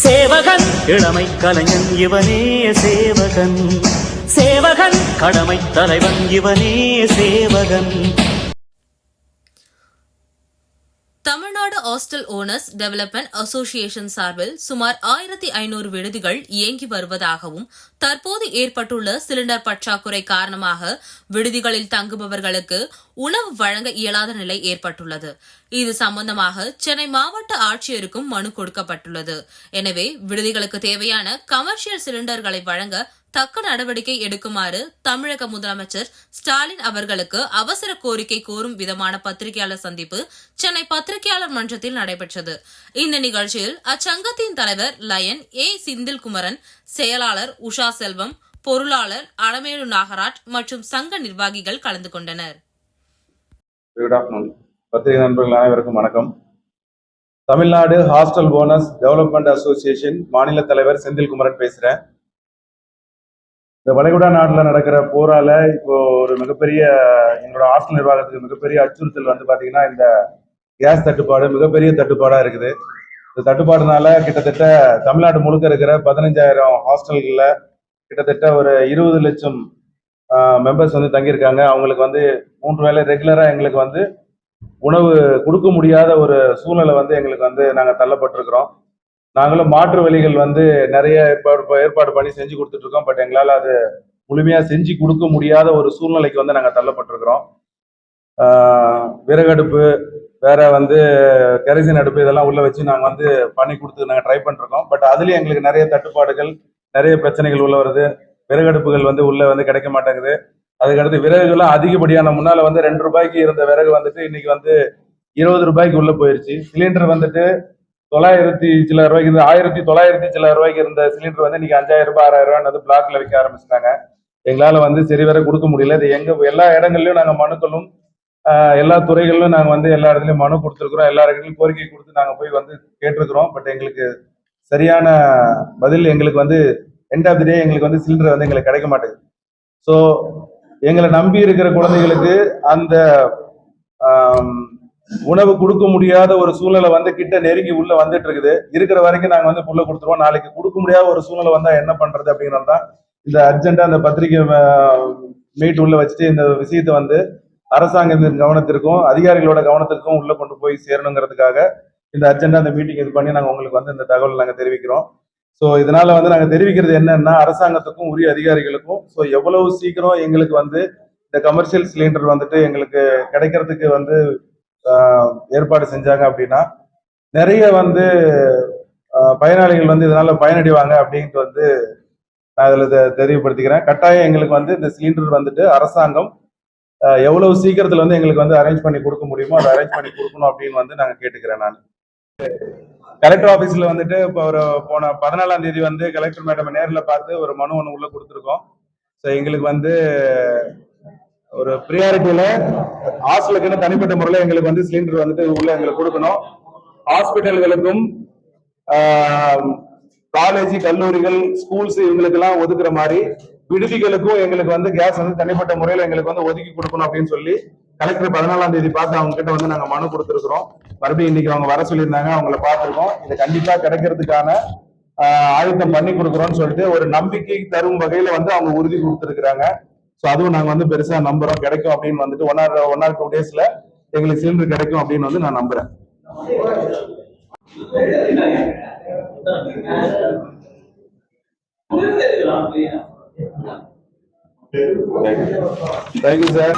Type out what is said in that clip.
சேவகன் இளமை கலைஞன் இவனே சேவகன், சேவகன் கடமை தலைவன் இவனே சேவகன். Tamil Nadu hostel owners development association சார்பில் சுமார் 1500 விடுதிகள் இயங்கி வருவதாகவும் தற்போது ஏற்பட்டுள்ள சிலிண்டர் பற்றாக்குறை காரணமாக விடுதிகளில் தங்குபவர்களுக்கு உணவு வழங்க இயலாத நிலை ஏற்பட்டுள்ளது. இது சம்பந்தமாக சென்னை மாவட்ட ஆட்சியருக்கும் மனு கொடுக்கப்பட்டுள்ளது. எனவே விடுதிகளுக்கு தேவையான கமர்ஷியல் சிலிண்டர்களை வழங்க தக்க நடவடிக்கை எடுக்குமாறு தமிழக முதலமைச்சர் ஸ்டாலின் அவர்களுக்கு அவசர கோரிக்கை கோரும் விதமான பத்திரிகையாளர் சந்திப்பு சென்னை பத்திரிகையாளர் மன்றத்தில் நடைபெற்றது. இந்த நிகழ்ச்சியில் அச்சங்கத்தின் தலைவர் லயன் ஏ செந்தில்குமரன், செயலாளர் உஷா செல்வம், பொருளாளர் அலமேலு நாகராஜ் மற்றும் சங்க நிர்வாகிகள் கலந்து கொண்டனர். Good afternoon. பத்திரிகை நண்பர்கள் அனைவருக்கும் வணக்கம். Tamil Nadu hostel owners development association மாநில தலைவர் செந்தில்குமரன் பேசுறேன். இந்த வளைகுடா நாட்டில் நடக்கிற போரால இப்போ ஒரு மிகப்பெரிய எங்களோட ஹாஸ்டல் நிர்வாகத்துக்கு மிகப்பெரிய அச்சுறுத்தல் வந்து பாத்தீங்கன்னா இந்த கேஸ் தட்டுப்பாடு மிகப்பெரிய தட்டுப்பாடா இருக்குது. இந்த தட்டுப்பாடுனால கிட்டத்தட்ட தமிழ்நாடு முழுக்க இருக்கிற 15,000 ஹாஸ்டல்கள்ல கிட்டத்தட்ட ஒரு 20 லட்சம் மெம்பர்ஸ் வந்து தங்கியிருக்காங்க. அவங்களுக்கு வந்து 3 வேளை ரெகுலரா எங்களுக்கு வந்து உணவு கொடுக்க முடியாத ஒரு சூழ்நிலை வந்து எங்களுக்கு வந்து நாங்கள் தள்ளப்பட்டிருக்கிறோம். நாங்களும் மாற்று வழிகள் வந்து நிறைய ஏற்பாடு பண்ணி செஞ்சு கொடுத்துட்டு இருக்கோம். பட் எங்களால் அது முழுமையா செஞ்சு கொடுக்க முடியாத ஒரு சூழ்நிலைக்கு வந்து நாங்கள் தள்ளப்பட்டிருக்கிறோம். விறகடுப்பு வேற வந்து கெரசின் அடுப்பு இதெல்லாம் உள்ள வச்சு நாங்கள் வந்து பண்ணி கொடுத்து நாங்கள் ட்ரை பண்ணிருக்கோம். பட் அதுலயும் எங்களுக்கு நிறைய தட்டுப்பாடுகள், நிறைய பிரச்சனைகள் உள்ள வருது. விறகடுப்புகள் வந்து உள்ள வந்து கிடைக்க மாட்டேங்குது. அதுக்கடுத்து விறகுலாம் அதிகப்படியான முன்னால வந்து 2 ரூபாய்க்கு இருந்த விறகு வந்துட்டு இன்னைக்கு வந்து 20 ரூபாய்க்கு உள்ள போயிருச்சு. சிலிண்டர் வந்துட்டு 900 சில ரூபாய்க்கு இருந்து 1900 சில ரூபாய்க்கு இருந்த சிலிண்டர் வந்து இன்னைக்கு 5000 ரூபாய் 6000 ரூபாய் வந்து பிளாக்ல விற்க ஆரம்பிச்சிட்டாங்க. எங்களால வந்து சரி வர கொடுக்க முடியல. இது எல்லா இடங்கள்லயும் நாங்க மனுக்களும் எல்லா துறைகளிலும் நாங்க வந்து எல்லா இடத்துலயும் மனு கொடுத்துருக்கிறோம். எல்லா இடத்துலயும் கோரிக்கை கொடுத்து நாங்க போய் வந்து கேட்டிருக்கிறோம். பட் எங்களுக்கு சரியான பதில் எங்களுக்கு வந்து எண்ட் ஆஃப் தி டே எங்களுக்கு வந்து சிலிண்டர் வந்து எங்களுக்கு கிடைக்க மாட்டேங்குது. ஸோ எங்களை நம்பி இருக்கிற குழந்தைகளுக்கு அந்த உணவு கொடுக்க முடியாத ஒரு சூழ்நிலை வந்து கிட்ட நெருங்கி உள்ள வந்துட்டு இருக்குது. இருக்கிற வரைக்கும் நாங்க வந்து உள்ள கொடுத்துருவோம். நாளைக்கு கொடுக்க முடியாத ஒரு சூழ்நிலை வந்தா என்ன பண்றது அப்படிங்கிறதான் இந்த அர்ஜென்டா அந்த பத்திரிகை மீட் உள்ள வச்சுட்டு இந்த விஷயத்தை வந்து அரசாங்கத்தின் கவனத்திற்கும் அதிகாரிகளோட கவனத்திற்கும் உள்ள கொண்டு போய் சேரணுங்கிறதுக்காக இந்த அர்ஜென்டா அந்த மீட்டிங் இது பண்ணி நாங்க உங்களுக்கு வந்து இந்த தகவல் நாங்க தெரிவிக்கிறோம். ஸோ இதனால வந்து நாங்க தெரிவிக்கிறது என்னன்னா அரசாங்கத்துக்கும் உரிய அதிகாரிகளுக்கும் ஸோ எவ்வளவு சீக்கிரம் எங்களுக்கு வந்து இந்த கமர்ஷியல் சிலிண்டர் வந்துட்டு எங்களுக்கு கிடைக்கிறதுக்கு வந்து ஏற்பாடு செஞ்சாங்க அப்படின்னா நிறைய வந்து பயனாளிகள் வந்து இதனால பயனடைவாங்க அப்படின்ட்டு வந்து நான் இதில் தெரியப்படுத்திக்கிறேன். கட்டாயம் எங்களுக்கு வந்து இந்த சிலிண்டர் வந்துட்டு அரசாங்கம் எவ்வளவு சீக்கிரத்துல வந்து எங்களுக்கு வந்து அரேஞ்ச் பண்ணி கொடுக்க முடியுமோ அதை அரேஞ்ச் பண்ணி கொடுக்கணும் அப்படின்னு வந்து நாங்கள் கேட்டுக்கிறேன். நான் கலெக்டர் ஆஃபீஸ்ல வந்துட்டு இப்போ ஒரு போன 14ஆம் தேதி வந்து கலெக்டர் மேடம் நேரில் பார்த்து ஒரு மனு ஒன்று உள்ள கொடுத்துருக்கோம். ஸோ எங்களுக்கு வந்து ஒரு ப்ரியாரிட்டியில ஹாஸ்டலுக்குன்னு தனிப்பட்ட முறையில் எங்களுக்கு வந்து சிலிண்டர் வந்துட்டு உள்ள எங்களுக்கு கொடுக்கணும். ஹாஸ்பிட்டல்களுக்கும் காலேஜ், கல்லூரிகள், ஸ்கூல்ஸ் இவங்களுக்கு எல்லாம் ஒதுக்குற மாதிரி விடுதிகளுக்கும் எங்களுக்கு வந்து கேஸ் வந்து தனிப்பட்ட முறையில் எங்களுக்கு வந்து ஒதுக்கி கொடுக்கணும் அப்படின்னு சொல்லி கலெக்டர் 14ஆம் தேதி பார்த்து அவங்க கிட்ட வந்து நாங்க மனு கொடுத்துருக்கிறோம். மறுபடியும் இன்னைக்கு அவங்க வர சொல்லியிருந்தாங்க, அவங்கள பார்த்துருக்கோம். இது கண்டிப்பா கிடைக்கிறதுக்கான ஆயத்தம் பண்ணி கொடுக்குறோம்னு சொல்லிட்டு ஒரு நம்பிக்கை தரும் வகையில வந்து அவங்க உறுதி கொடுத்துருக்குறாங்க. ஸோ அதுவும் நாங்க வந்து பெருசா நம்புறோம் கிடைக்கும் அப்படின்னு வந்துட்டு ஒன் ஆர் 2 டேஸ்ல எங்களுக்கு சிலிண்டர் கிடைக்கும் அப்படின்னு வந்து நான் நம்புறேன். Thank you, sir.